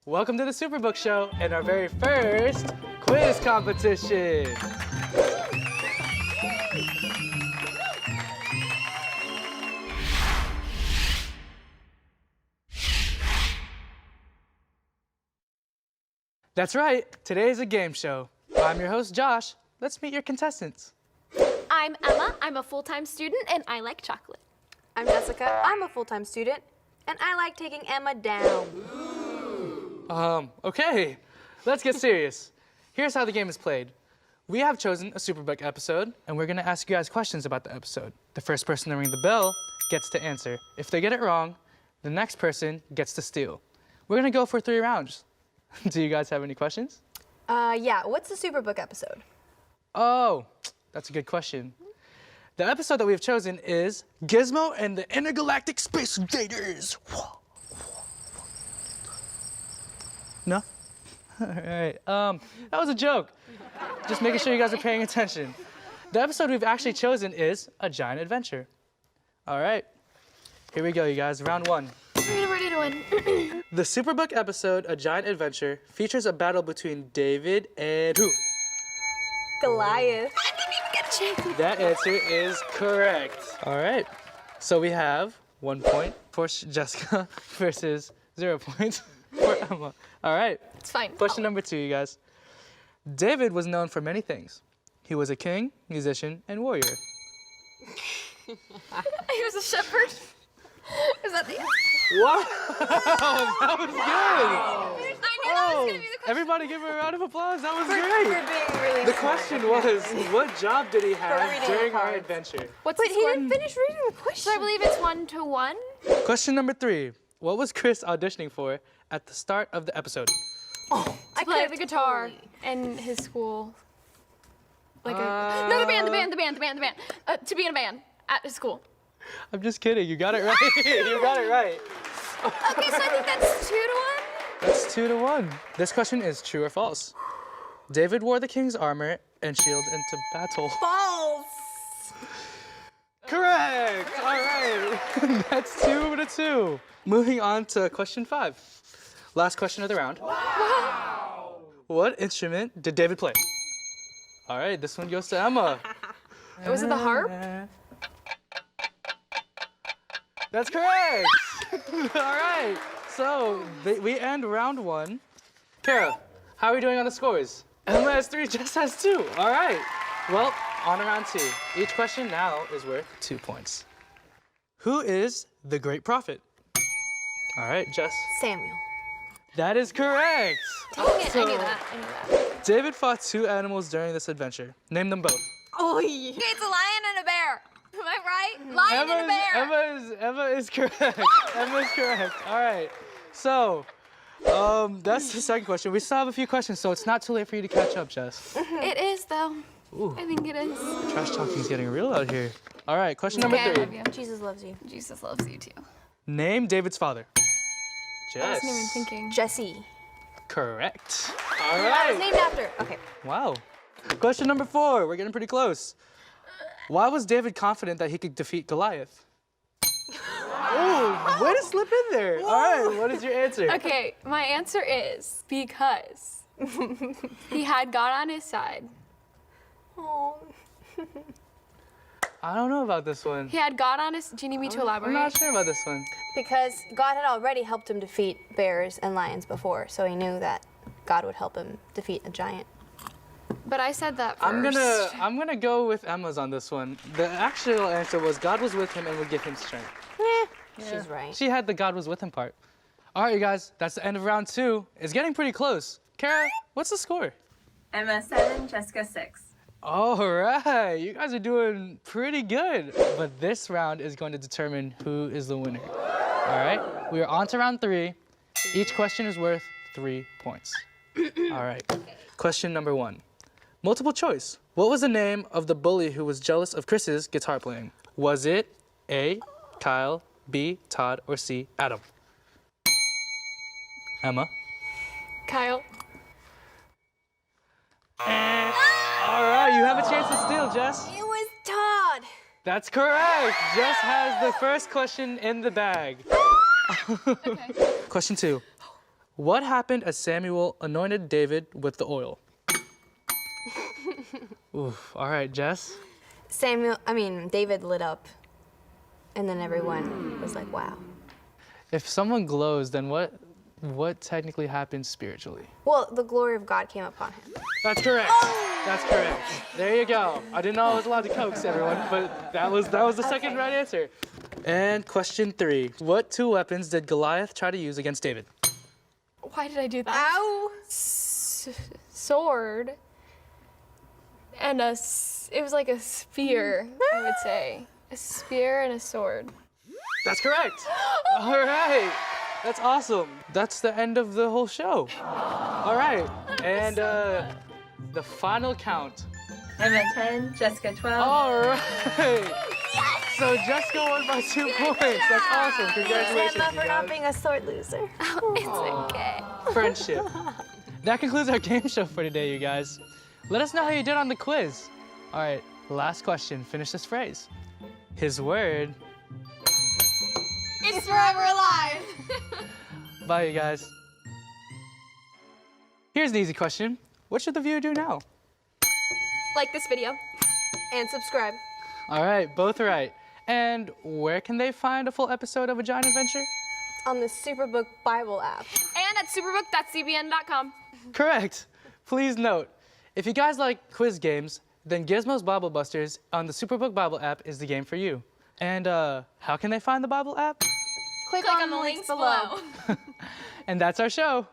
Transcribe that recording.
Welcome to the Superbook Show and our very first quiz competition. That's right, today is a game show. I'm your host, Josh. Let's meet your contestants. I'm Emma. I'm a full-time student and I like chocolate. I'm Jessica. I'm a full-time student and I like taking Emma down. Okay, let's get serious. Here's how the game is played. We have chosen a Superbook episode, and we're gonna ask you guys questions about the episode. The first person to ring the bell gets to answer. If they get it wrong, the next person gets to steal. We're gonna go for 3 rounds. Do you guys have any questions? Yeah, what's the Superbook episode? Oh, that's a good question. The episode that we've chosen is Gizmo and the Intergalactic Space Invaders. No? All right, that was a joke. Just making sure you guys are paying attention. The episode we've actually chosen is A Giant Adventure. All right, here we go, you guys, round 1. We're ready to win. The Superbook episode, A Giant Adventure, features a battle between David and who? Goliath. I didn't even get a chance. That answer is correct. All right, so we have 1 point for Jessica versus 0 points for Emma. All right. It's fine. Question number 2, you guys. David was known for many things. He was a king, musician, and warrior. He was a shepherd. Is that the Wow, that was good. I knew that was going to be the question. Everybody give her a round of applause. That was For great. being really The question was, what job did he have reading during the our cards. adventure? What's But the he score? didn't finish reading the question. So I believe it's 1-1. Question number 3. What was Chris auditioning for at the start of the episode? I play the guitar in his school. Like no, the band. To be in a band at his school. I'm just kidding. You got it right. You got it right. Okay, so I think that's 2-1. That's 2-1. This question is true or false. David wore the king's armor and shield into battle. False. Correct. All right. That's 2-2. Moving on to question 5. Last question of the round. Wow. What instrument did David play? All right, this one goes to Emma. Was it the harp? That's correct. All right. So we end round 1. Kara, how are we doing on the scores? Emma has 3, Jess has 2. All right. Well, on to round 2. Each question now is worth 2 points. Who is the great prophet? All right, Jess. Samuel. That is correct. Dang it, I knew that. David fought 2 animals during this adventure. Name them both. Oh, It's a lion and a bear. Am I right? Lion and a bear. Emma is correct. Emma is correct. All right. So, that's the second question. We still have a few questions, so it's not too late for you to catch up, Jess. It is, though. Ooh. I think it is. Trash talking is getting real out here. All right, question number Okay, I 3. love you. Jesus loves you. Jesus loves you, too. Name David's father. I Jess. wasn't even thinking. Jesse. Correct. All That was right. named after. Okay. Wow. Question number 4. We're getting pretty close. Why was David confident that he could defeat Goliath? Oh, way to slip in there. All right, what is your answer? Okay, my answer is because he had God on his side. Oh. I don't know about this one. He had God on his. Do you need me to I'm elaborate? not sure about this one. Because God had already helped him defeat bears and lions before, so he knew that God would help him defeat a giant. But I said that 1st. I'm gonna go with Emma's on this one. The actual answer was God was with him and would give him strength. She's right. She had the God was with him part. All right, you guys, that's the end of round 2. It's getting pretty close. Kara, what's the score? Emma 7, Jessica 6. All right, you guys are doing pretty good. But this round is going to determine who is the winner. All right, we are on to round 3. Each question is worth 3 points. All right, question number 1. Multiple choice. What was the name of the bully who was jealous of Chris's guitar playing? Was it A, Kyle, B, Todd, or C, Adam? Emma? Kyle. All right, you have a chance to steal, Jess. It was Todd. That's correct. Jess has the first question in the bag. Okay. Question 2. What happened as Samuel anointed David with the oil? Oof. All right, Jess. David lit up, and then everyone was like, wow. If someone glows, then what technically happens spiritually? Well, the glory of God came upon him. That's correct. That's correct. There you go. I didn't know I was allowed to coax everyone, but that was the second right answer. And question 3. What 2 weapons did Goliath try to use against David? Why did I do that? Ow! Sword. And it was like a spear, I would say. A spear and a sword. That's correct. All right. That's awesome. That's the end of the whole show. All right. And the final count. Emma 10, Jessica 12. All right. So Jessica won by 2 points. That's awesome. Congratulations, Emma you for not guys. being a sword loser. It's okay. Friendship. That concludes our game show for today, you guys. Let us know how you did on the quiz. All right, last question. Finish this phrase. His word. It's forever alive. Bye, you guys. Here's an easy question. What should the viewer do now? Like this video. And subscribe. All right, both right. And where can they find a full episode of A Giant Adventure? On the Superbook Bible app. And at superbook.cbn.com. Correct. Please note, if you guys like quiz games, then Gizmo's Bible Busters on the Superbook Bible app is the game for you. And how can they find the Bible app? Click on the links below. And that's our show.